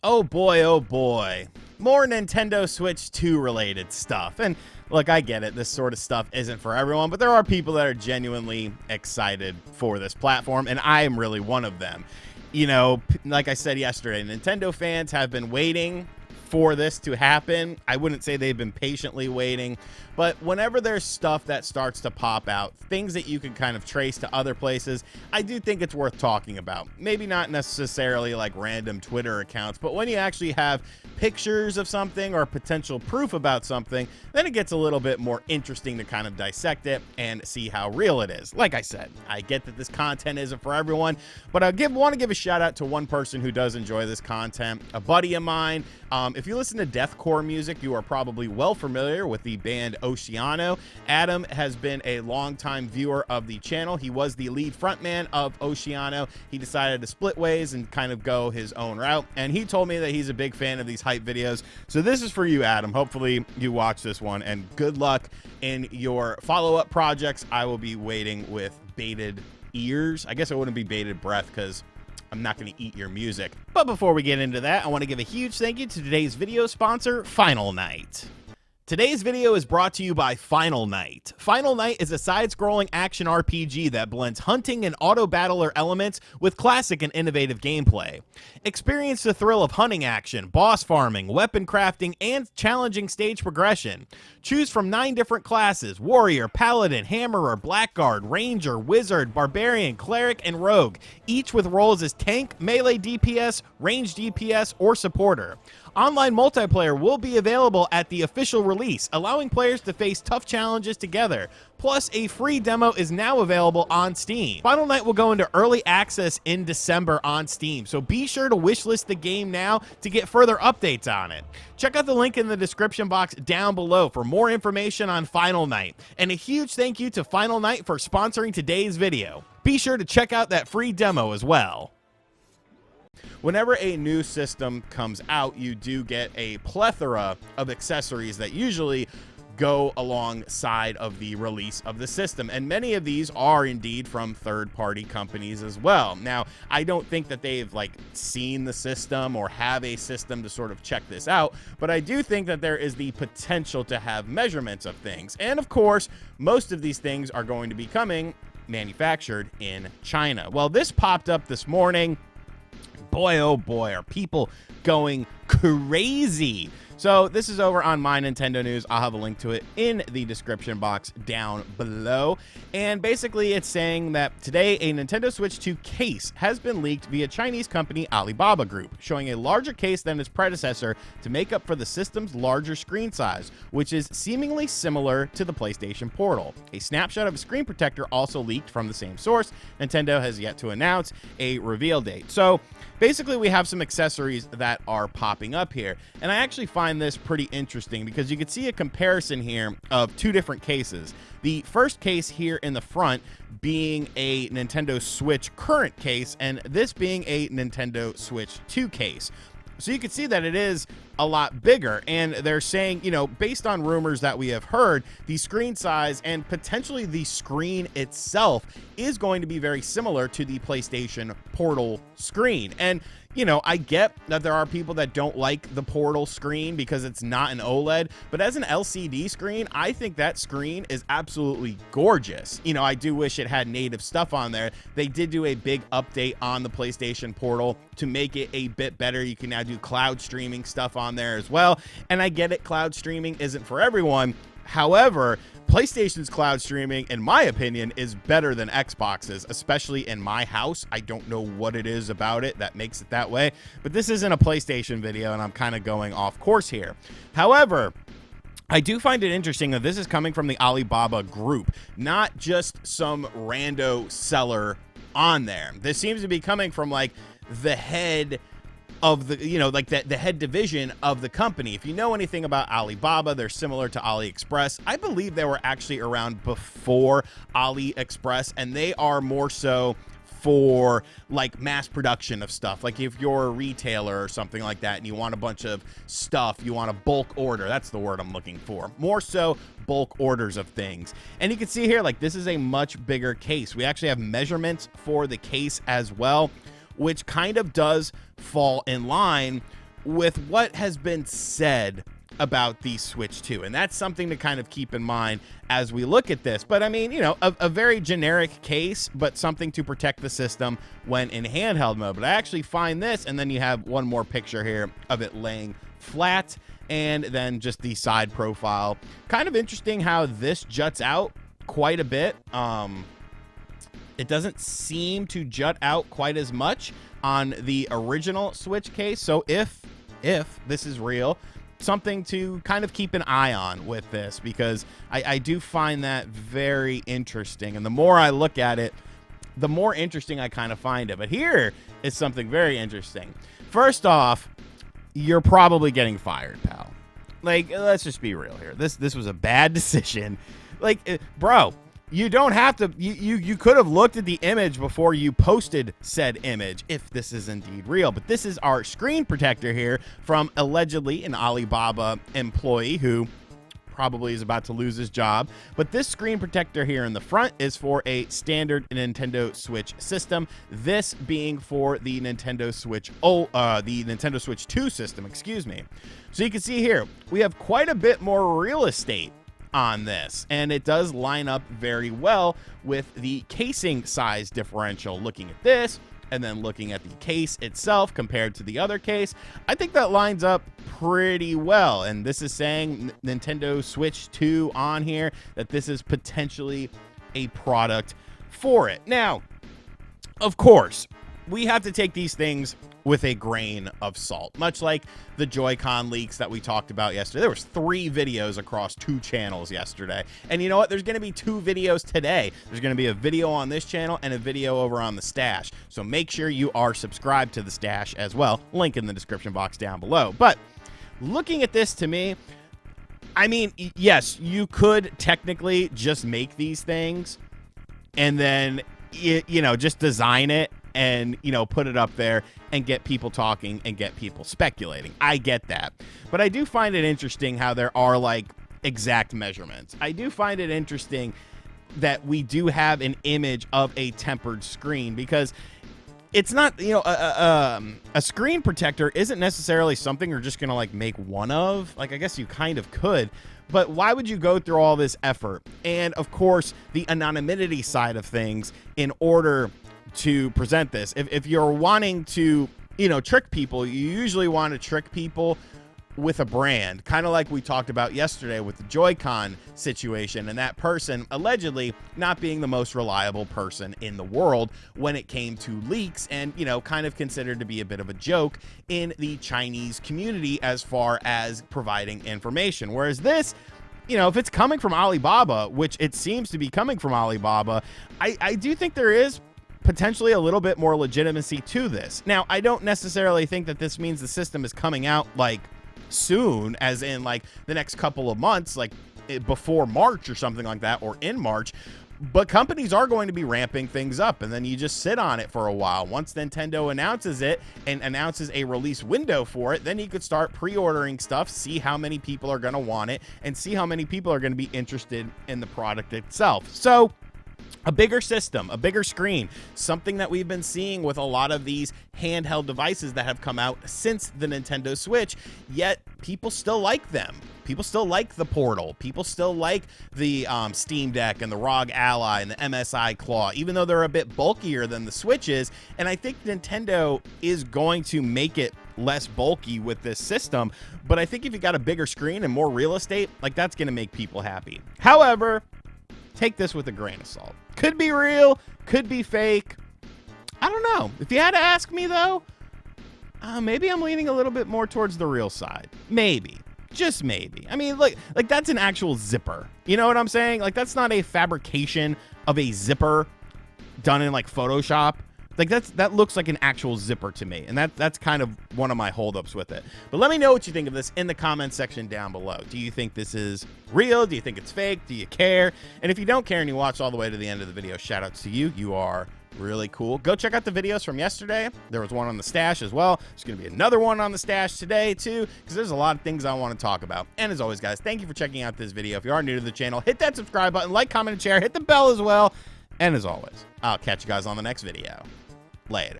Oh boy. More Nintendo Switch 2 related stuff. And look, I get it. This sort of stuff isn't for everyone, but there are people that are genuinely excited for this platform, and I am really one of them. You know, like I said yesterday, Nintendo fans have been waiting for this to happen. I wouldn't say they've been patiently waiting, but whenever there's stuff that starts to pop out, things that you can kind of trace to other places, I do think it's worth talking about. Maybe not necessarily like random Twitter accounts, but when you actually have pictures of something or potential proof about something, then it gets a little bit more interesting to kind of dissect it and see how real it is. Like I said, I get that this content isn't for everyone, but I want to give a shout out to one person who does enjoy this content, a buddy of mine. If you listen to deathcore music, you are probably well familiar with the band Oceano. Adam has been a longtime viewer of the channel. He was the lead frontman of Oceano. He decided to split ways and kind of go his own route, and he told me that he's a big fan of these hype videos. So this is for you, Adam. Hopefully you watch this one, and good luck in your follow-up projects. I will be waiting with bated ears. I guess it wouldn't be bated breath because I'm not going to eat your music. But before we get into that, I want to give a huge thank you to today's video sponsor, Final Night. Today's video is brought to you by Final Night. Final Night is a side-scrolling action RPG that blends hunting and auto-battler elements with classic and innovative gameplay. Experience the thrill of hunting action, boss farming, weapon crafting, and challenging stage progression. Choose from 9 different classes: Warrior, Paladin, Hammerer, Blackguard, Ranger, Wizard, Barbarian, Cleric, and Rogue, each with roles as tank, melee DPS, range DPS, or supporter. Online multiplayer will be available at the official release, allowing players to face tough challenges together. Plus, a free demo is now available on Steam. Final Night will go into early access in December on Steam, so be sure to wishlist the game now to get further updates on it. Check out the link in the description box down below for more information on Final Night. And a huge thank you to Final Night for sponsoring today's video. Be sure to check out that free demo as well. Whenever a new system comes out, you do get a plethora of accessories that usually go alongside of the release of the system, and many of these are indeed from third-party companies as well. Now, I don't think that they've seen the system or have a system to sort of check this out, but I do think that there is the potential to have measurements of things. And of course, most of these things are going to be coming manufactured in China. Well, this popped up this morning. Boy, oh boy, are people going crazy. So this is over on My Nintendo News. I'll have a link to it in the description box down below. And basically it's saying that today a Nintendo Switch 2 case has been leaked via Chinese company Alibaba Group, showing a larger case than its predecessor to make up for the system's larger screen size, which is seemingly similar to the PlayStation Portal. A snapshot of a screen protector also leaked from the same source. Nintendo has yet to announce a reveal date. So basically we have some accessories that are popping up here, and I actually find this pretty interesting because you can see a comparison here of 2 different cases. The first case here in the front being a Nintendo Switch current case, and this being a Nintendo Switch 2 case. So you can see that it is a lot bigger, and they're saying, you know, based on rumors that we have heard, the screen size and potentially the screen itself is going to be very similar to the PlayStation Portal screen. And you know, I get that there are people that don't like the Portal screen because it's not an OLED, but as an LCD screen, I think that screen is absolutely gorgeous. You know, I do wish it had native stuff on there. They did do a big update on the PlayStation Portal to make it a bit better. You can now do cloud streaming stuff on there as well. And I get it, cloud streaming isn't for everyone. However, PlayStation's cloud streaming, in my opinion, is better than Xbox's, especially in my house. I don't know what it is about it that makes it that way, but this isn't a PlayStation video, and I'm kind of going off course here. However, I do find it interesting that this is coming from the Alibaba Group, not just some rando seller on there. This seems to be coming from the head of the, you know, the head division of the company. If you know anything about Alibaba, they're similar to AliExpress. I believe they were actually around before AliExpress, and they are more so for mass production of stuff. Like if you're a retailer or something like that and you want a bunch of stuff, you want a bulk order, that's the word I'm looking for, more so bulk orders of things. And you can see here, this is a much bigger case. We actually have measurements for the case as well, which kind of does fall in line with what has been said about the Switch 2, and that's something to kind of keep in mind as we look at this. But I mean, you know, a very generic case, but something to protect the system when in handheld mode. But I actually find this, and then you have one more picture here of it laying flat, and then just the side profile. Kind of interesting how this juts out quite a bit. It doesn't seem to jut out quite as much on the original Switch case. So if this is real, something to kind of keep an eye on with this, because I do find that very interesting. And the more I look at it, the more interesting I kind of find it. But here is something very interesting. First off, you're probably getting fired, pal. Like, let's just be real here. This was a bad decision. Like, bro, you don't have to, you could have looked at the image before you posted said image, if this is indeed real. But this is our screen protector here from allegedly an Alibaba employee who probably is about to lose his job. But this screen protector here in the front is for a standard Nintendo Switch system. This being for the Nintendo Switch, the Nintendo Switch 2 system, excuse me. So you can see here, we have quite a bit more real estate on this, and it does line up very well with the casing size differential. Looking at this and then looking at the case itself compared to the other case, I think that lines up pretty well. And this is saying Nintendo Switch 2 on here, that this is potentially a product for it. Now, of course, we have to take these things with a grain of salt, much like the Joy-Con leaks that we talked about yesterday. There was 3 videos across 2 channels yesterday. And you know what? There's going to be 2 videos today. There's going to be a video on this channel and a video over on the Stash. So make sure you are subscribed to the Stash as well. Link in the description box down below. But looking at this, to me, I mean, yes, you could technically just make these things and then, you know, just design it and, you know, put it up there and get people talking and get people speculating. I get that. But I do find it interesting how there are, like, exact measurements. I do find it interesting that we do have an image of a tempered screen, because it's not, you know, a screen protector isn't necessarily something you're just going to, like, make one of. Like, I guess you kind of could. But why would you go through all this effort? And, of course, the anonymity side of things in order to present this. If you're wanting to, you know, trick people, you usually want to trick people with a brand, kind of like we talked about yesterday with the Joy-Con situation, and that person allegedly not being the most reliable person in the world when it came to leaks, and, you know, kind of considered to be a bit of a joke in the Chinese community as far as providing information. Whereas this, you know, if it's coming from Alibaba, which it seems to be coming from Alibaba, I do think there is potentially a little bit more legitimacy to this. Now, I don't necessarily think that this means the system is coming out like soon, as in like the next couple of months, like before March or something like that, or in March. But companies are going to be ramping things up, and then you just sit on it for a while. Once Nintendo announces it and announces a release window for it, then you could start pre-ordering stuff, see how many people are going to want it, and see how many people are going to be interested in the product itself. So a bigger system, a bigger screen, something that we've been seeing with a lot of these handheld devices that have come out since the Nintendo Switch, yet people still like them. People still like the Portal. People still like the Steam Deck and the ROG Ally and the MSI Claw, even though they're a bit bulkier than the Switch is. And I think Nintendo is going to make it less bulky with this system. But I think if you got a bigger screen and more real estate, like, that's going to make people happy. However, take this with a grain of salt. Could be real, could be fake. I don't know. If you had to ask me, though, maybe I'm leaning a little bit more towards the real side. Maybe. Just maybe. I mean, like that's an actual zipper. You know what I'm saying? Like, that's not a fabrication of a zipper done in, like, Photoshop. Like, that looks like an actual zipper to me, and that's kind of one of my holdups with it. But let me know what you think of this in the comment section down below. Do you think this is real? Do you think it's fake? Do you care? And if you don't care and you watch all the way to the end of the video, shout outs to you. You are really cool. Go check out the videos from yesterday. There was one on the Stash as well. There's going to be another one on the Stash today too, because there's a lot of things I want to talk about. And as always, guys, thank you for checking out this video. If you are new to the channel, hit that subscribe button, like, comment, and share. Hit the bell as well. And as always, I'll catch you guys on the next video. Later.